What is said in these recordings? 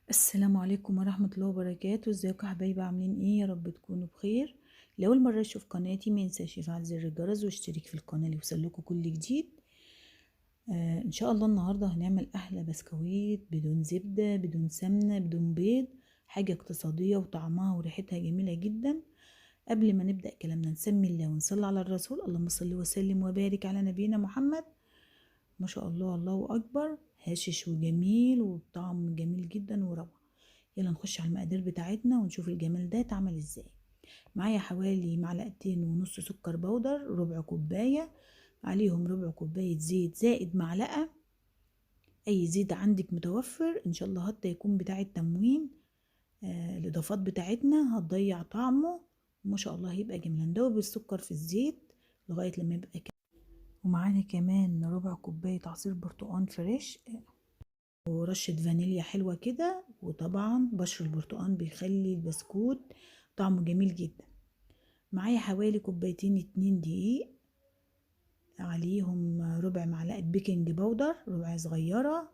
السلام عليكم ورحمة الله وبركاته. ازيكم يا حبايبي؟ عاملين ايه؟ يا رب تكونوا بخير. لو اول مرة تشوف قناتي ما ينساش يفعل زر الجرس واشترك في القناة ليوصلكوا كل جديد. ان شاء الله النهاردة هنعمل احلى بسكويت بدون زبدة بدون سمنة بدون بيض، حاجة اقتصادية وطعمها وريحتها جميلة جدا. قبل ما نبدأ كلامنا نسمي الله ونصلي على الرسول. اللهم صل وسلم وبارك على نبينا محمد. ما شاء الله، الله اكبر، هشش وجميل وطعم جميل جدا وروعة. يلا نخش على المقادير بتاعتنا ونشوف الجمال ده اتعمل ازاي. معايا حوالي معلقتين ونص سكر بودر، ربع كوباية، عليهم ربع كوباية زيت زائد معلقة. اي زيت عندك متوفر ان شاء الله حتى يكون بتاع التموين. الاضافات بتاعتنا هتضيع طعمه، وما شاء الله هيبقى جميل. هندوب السكر في الزيت لغاية لما يبقى كده. ومعانا كمان ربع كوباية عصير برتقان فريش ورشة فانيليا حلوة كده. وطبعا بشر البرتقان بيخلي البسكوت طعمه جميل جدا. معايا حوالي كوبايتين 2 دقيق، عليهم ربع معلقة بيكنج باودر، ربع صغيرة،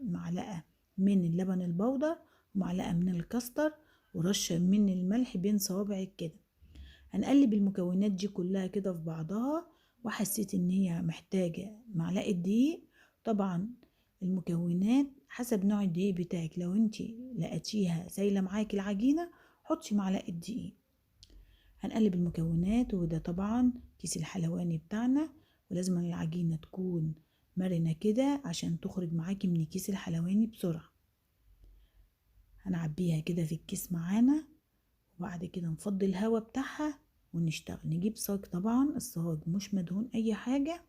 معلقة من اللبن البودر، ومعلقة من الكاستر، ورشة من الملح بين صوابعك كده. هنقلب المكونات دي كلها كده في بعضها، وحسيت ان هي محتاجة معلقة دقيق. طبعا المكونات حسب نوع الدقيق بتاعك، لو انت لقيتيها سايلة معاكي العجينة حطي معلقة دقيق. هنقلب المكونات، وده طبعا كيس الحلواني بتاعنا، ولازم العجينة تكون مرنة كده عشان تخرج معاكي من الكيس الحلواني بسرعة. هنعبيها كده في الكيس معانا، وبعد كده نفضي الهواء بتاعها ونشتغل. نجيب صاج، طبعا الصاج مش مدهون اي حاجة.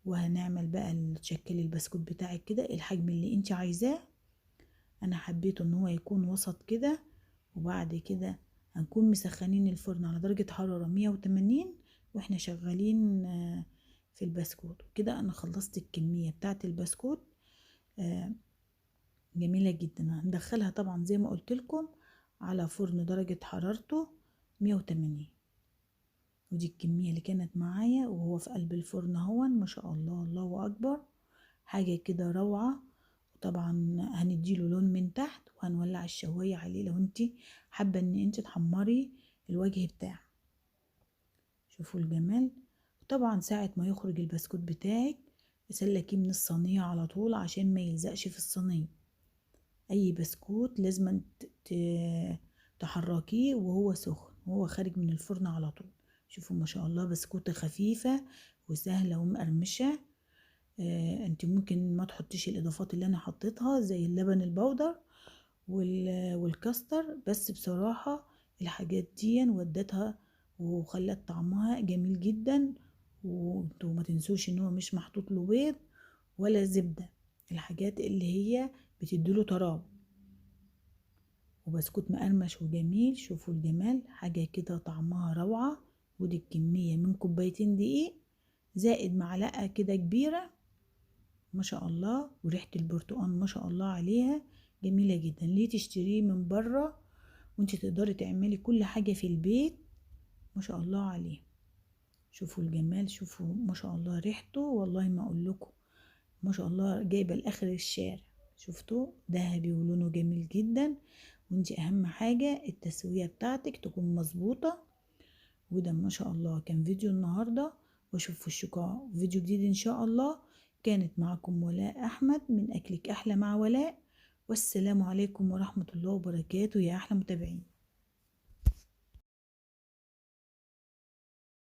وهنعمل بقى تشكلي البسكوت بتاعك كده الحجم اللي انت عايزاه. انا حبيت ان هو يكون وسط كده. وبعد كده هنكون مسخنين الفرن على درجة حرارة 180 واحنا شغالين في البسكوت. كده انا خلصت الكمية بتاعت البسكوت. آه، جميلة جدا. هندخلها طبعا زي ما قلت لكم على فرن درجة حرارته 180. ودي الكمية اللي كانت معايا وهو في قلب الفرن اهون. ما شاء الله، الله اكبر، حاجة كده روعة. وطبعا هنديله لون من تحت، وهنولع الشواية عليه لو انت حابة ان انت تحمري الوجه بتاعه. شوفوا الجمال. طبعا ساعة ما يخرج البسكوت بتاعك سلكيه من الصينية على طول عشان ما يلزقش في الصينية. اي بسكوت لازم تحركيه وهو سخن وهو خارج من الفرن على طول. شوفوا ما شاء الله، بسكوتة خفيفة وسهلة ومقرمشة. انت ممكن ما تحطيش الاضافات اللي انا حطيتها زي اللبن البودر والكاستر، بس بصراحة الحاجات دي ودتها وخلت طعمها جميل جدا. وانتوا ما تنسوش ان هو مش محطوط له بيض ولا زبدة، الحاجات اللي هي بتديله طراوة. وبسكوت مقرمش وجميل. شوفوا الجمال، حاجة كده طعمها روعة. ودي الكمية من كوبايتين دقيق زائد معلقة كده كبيرة. ما شاء الله، وريحة البرتقال ما شاء الله عليها جميلة جدا. ليه تشتريه من بره وانت تقدري تعملي كل حاجة في البيت؟ ما شاء الله عليه. شوفوا الجمال، شوفوا ما شاء الله ريحته، والله ما اقول لكم ما شاء الله جايبة لاخر الشارع. شفتوا ذهبي ولونه جميل جدا. وانتي اهم حاجة التسوية بتاعتك تكون مظبوطة. وده ما شاء الله كان فيديو النهاردة، واشوف وشكم فيديو جديد ان شاء الله. كانت معكم ولاء احمد من اكلك احلى مع ولاء. والسلام عليكم ورحمة الله وبركاته يا احلى متابعين.